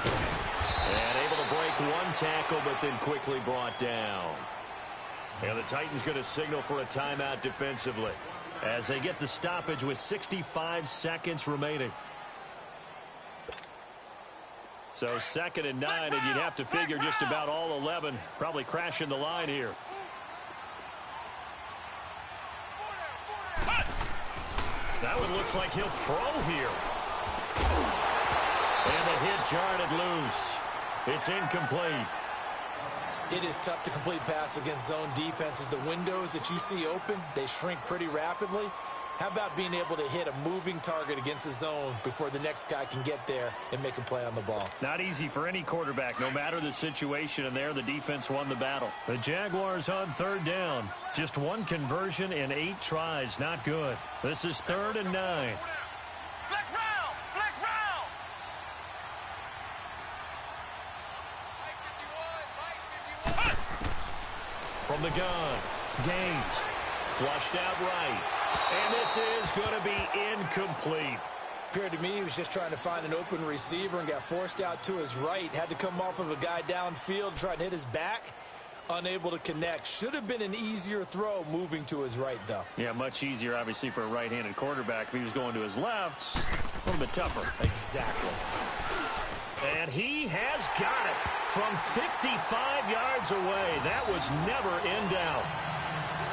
B: And able to break one tackle, but then quickly brought down. And the Titans going to signal for a timeout defensively as they get the stoppage with 65 seconds remaining. So 2nd and 9, and you'd have to figure just about all 11 probably crashing the line here. That one looks like he'll throw here. And the hit jarred it loose. It's incomplete.
D: It is tough to complete pass against zone defenses. The windows that you see open, they shrink pretty rapidly. How about being able to hit a moving target against a zone before the next guy can get there and make a play on the ball?
B: Not easy for any quarterback, no matter the situation, and there the defense won the battle. The Jaguars on 3rd down. Just one conversion in 8 tries. Not good. This is 3rd and 9.
C: Flex round! Flex round!
B: From the gun, Gaines, flushed out right. And this is going to be incomplete.
D: Appeared to me he was just trying to find an open receiver and got forced out to his right. Had to come off of a guy downfield, try to hit his back. Unable to connect. Should have been an easier throw moving to his right, though.
B: Yeah, much easier, obviously, for a right-handed quarterback. If he was going to his left, a little bit tougher.
D: Exactly.
B: And he has got it from 55 yards away. That was never in doubt.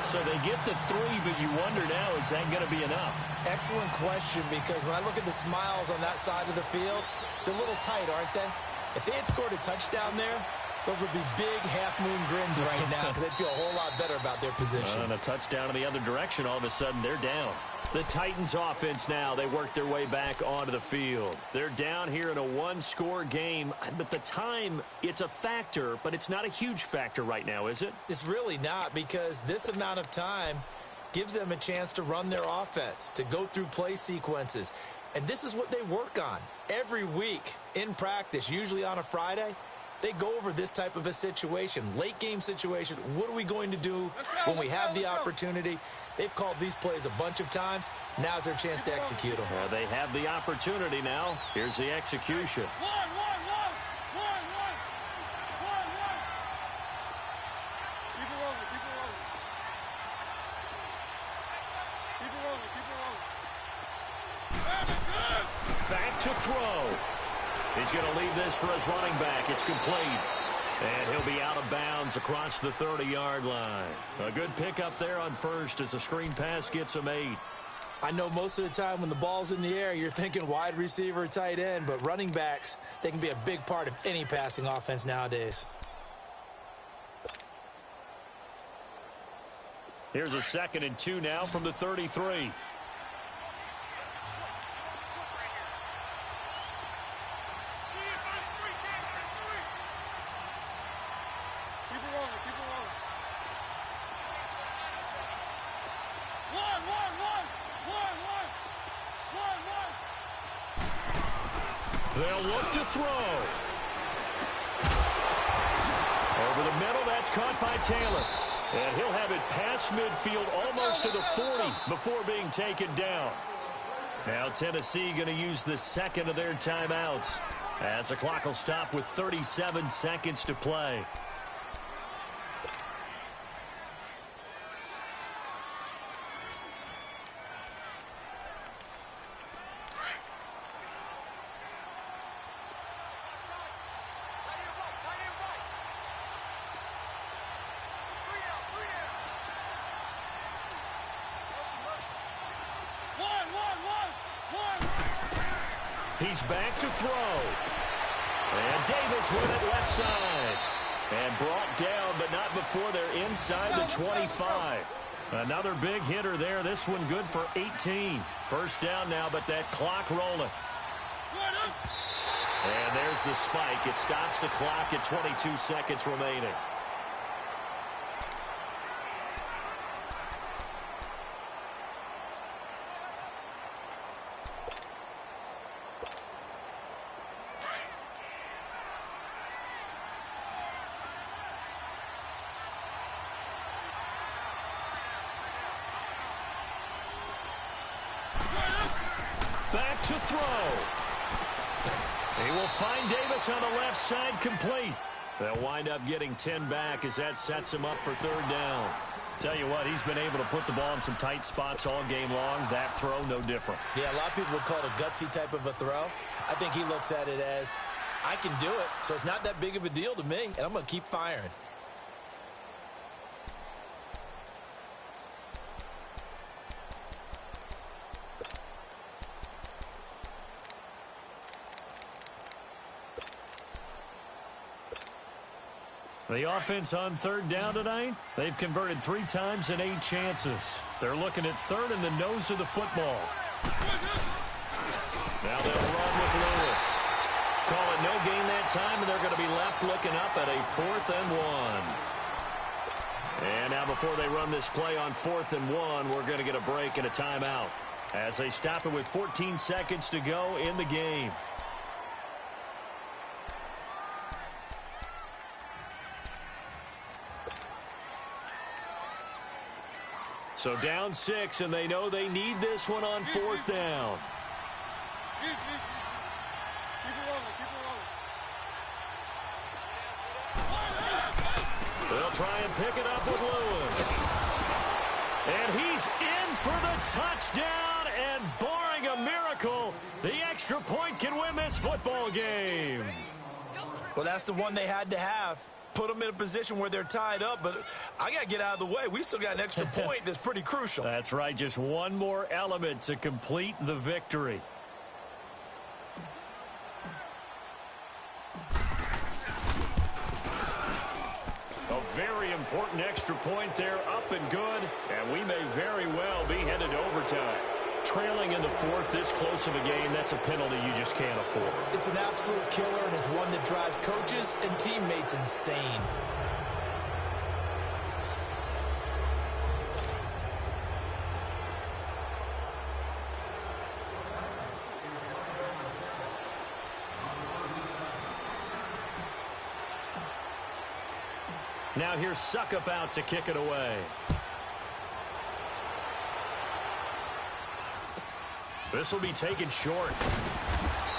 B: So they get the 3, but you wonder now, is that going to be enough?
D: Excellent question, because when I look at the smiles on that side of the field, it's a little tight, aren't they? If they had scored a touchdown there, those would be big half-moon grins right now because they'd feel a whole lot better about their position.
B: And a touchdown in the other direction, all of a sudden they're down. The Titans offense now, they work their way back onto the field. They're down here in a one-score game, but the time, it's a factor, but it's not a huge factor right now, is it?
D: It's really not, because this amount of time gives them a chance to run their offense, to go through play sequences. And this is what they work on every week in practice, usually on a Friday. They go over this type of a situation, late game situation. What are we going to do when we have the opportunity? They've called these plays a bunch of times. Now's their chance to execute them.
B: Well, they have the opportunity now. Here's the execution.
C: One. Keep it rolling.
B: Back to throw. He's going to leave this for his running back. It's complete. And he'll be out of bounds across the 30-yard line. A good pickup there on first as the screen pass gets him 8.
D: I know most of the time when the ball's in the air, you're thinking wide receiver, tight end, but running backs, they can be a big part of any passing offense nowadays.
B: Here's a 2nd and 2 now from the 33. They'll look to throw. Over the middle, that's caught by Taylor. And he'll have it past midfield almost to the 40 before being taken down. Now Tennessee going to use the 2nd of their timeouts as the clock will stop with 37 seconds to play. He's back to throw. And Davis with it left side. And brought down, but not before they're inside the 25. Another big hitter there. This one good for 18. First down now, but that clock rolling. And there's the spike. It stops the clock at 22 seconds remaining. Back to throw. He will find Davis on the left side complete. They'll wind up getting 10 back as that sets him up for 3rd down. Tell you what, he's been able to put the ball in some tight spots all game long. That throw, no different.
D: Yeah, a lot of people would call it a gutsy type of a throw. I think he looks at it as, I can do it, so it's not that big of a deal to me, and I'm going to keep firing.
B: The offense on 3rd down tonight, they've converted 3 times in 8 chances. They're looking at 3rd in the nose of the football. Now they'll run with Lewis. Call it no gain that time, and they're going to be left looking up at a 4th and 1. And now before they run this play on 4th and 1, we're going to get a break and a timeout as they stop it with 14 seconds to go in the game. So down 6, and they know they need this one on 4th down.
C: Keep it rolling.
B: They'll try and pick it up with Lewis. And he's in for the touchdown, and barring a miracle, the extra point can win this football game.
D: Well, that's the one they had to have. Put them in a position where they're tied up, but I got to get out of the way. We still got an extra point that's pretty crucial.
B: That's right, just one more element to complete the victory. A very important extra point there, up and good, and we may very well be headed to overtime. Trailing in the 4th, this close of a game, that's a penalty you just can't afford.
D: It's an absolute killer, and it's one that drives coaches and teammates insane.
B: Now here's Suckup out to kick it away. This will be taken short.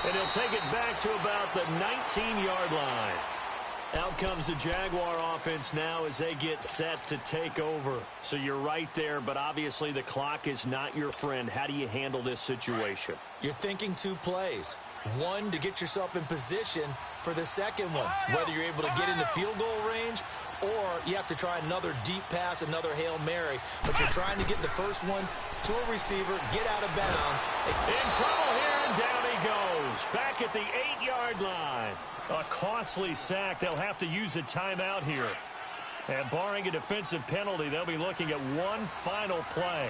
B: And he'll take it back to about the 19-yard line. Out comes the Jaguar offense now as they get set to take over. So you're right there, but obviously the clock is not your friend. How do you handle this situation?
D: You're thinking 2 plays. One, to get yourself in position for the second one, whether you're able to get into field goal range or you have to try another deep pass, another Hail Mary. But you're trying to get the first one to a receiver, get out of bounds.
B: In trouble here, and down he goes. Back at the 8-yard line. A costly sack. They'll have to use a timeout here. And barring a defensive penalty, they'll be looking at one final play.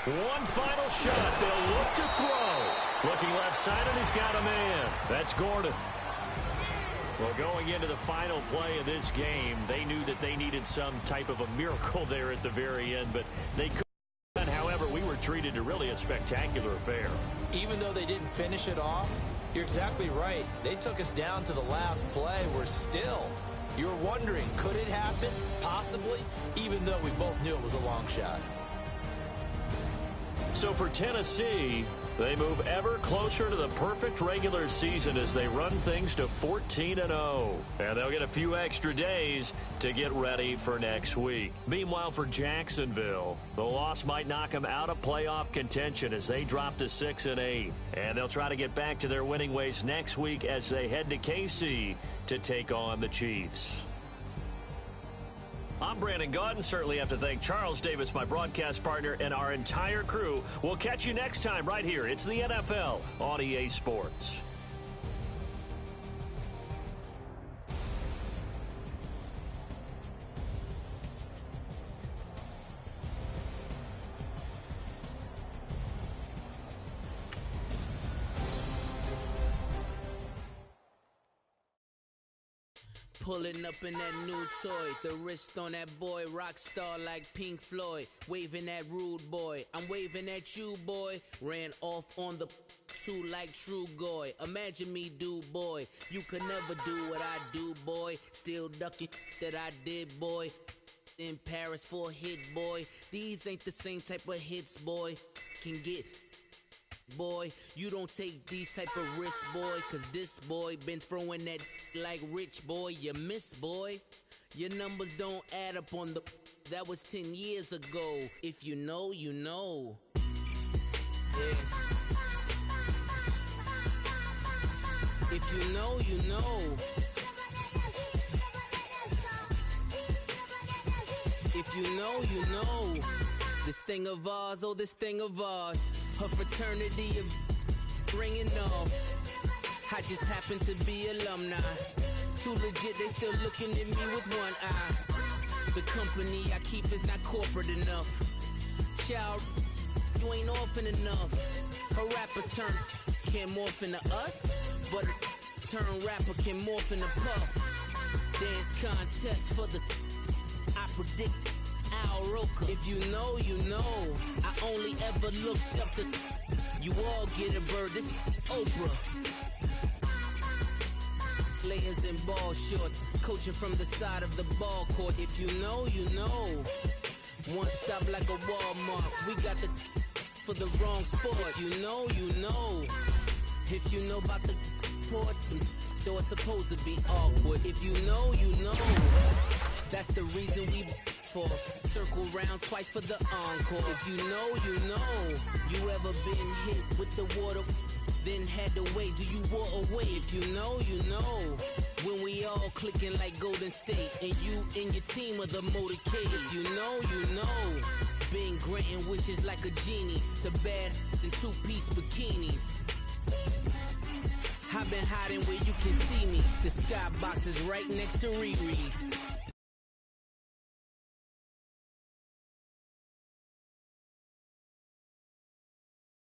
B: One final shot. They'll look to throw. Looking left side, and he's got a man. That's Gordon. Well, going into the final play of this game, they knew that they needed some type of a miracle there at the very end, but they couldn't. However, we were treated to really a spectacular affair.
D: Even though they didn't finish it off, you're exactly right. They took us down to the last play. You're wondering, could it happen? Possibly, even though we both knew it was a long shot.
B: So for Tennessee, they move ever closer to the perfect regular season as they run things to 14-0. And they'll get a few extra days to get ready for next week. Meanwhile, for Jacksonville, the loss might knock them out of playoff contention as they drop to 6-8. And they'll try to get back to their winning ways next week as they head to KC to take on the Chiefs. I'm Brandon Gaudin. Certainly have to thank Charles Davis, my broadcast partner, and our entire crew. We'll catch you next time right here. It's the NFL on EA Sports.
E: Pulling up in that new toy, the wrist on that boy, rock star like Pink Floyd, waving at rude boy, I'm waving at you boy, ran off on the two like True Goy, imagine me do boy, you could never do what I do boy, still ducking that I did boy, in Paris for a hit boy, these ain't the same type of hits boy, can get boy, you don't take these type of risks, boy, cause this boy been throwing that like rich boy, you miss, boy. Your numbers don't add up on the, that was 10 years ago. If you know, you know. Yeah. If you know, you know. If you know, you know. This thing of ours, oh, this thing of ours. Her fraternity of ringing off. I just happen to be alumni. Too legit, they still looking at me with one eye. The company I keep is not corporate enough. Child, you ain't orphan enough. A rapper turn can't morph into us, but a turn rapper can morph into Puff. Dance contest for the, I predict Al Roker. If you know, you know. I only ever looked up to, you all get a bird, this Oprah. Players in ball shorts, coaching from the side of the ball court. If you know, you know. One stop like a Walmart, we got the for the wrong sport. If you know, you know. If you know about the port, though it's supposed to be awkward. If you know, you know. That's the reason we for circle round twice for the encore. If you know, you know. You ever been hit with the water, then had to wait? Do you walk away? If you know, you know. When we all clicking like Golden State, and you and your team are the motorcade. If you know, you know. Been granting wishes like a genie to bad in two-piece bikinis. I've been hiding where you can see me. The skybox is right next to Riri's.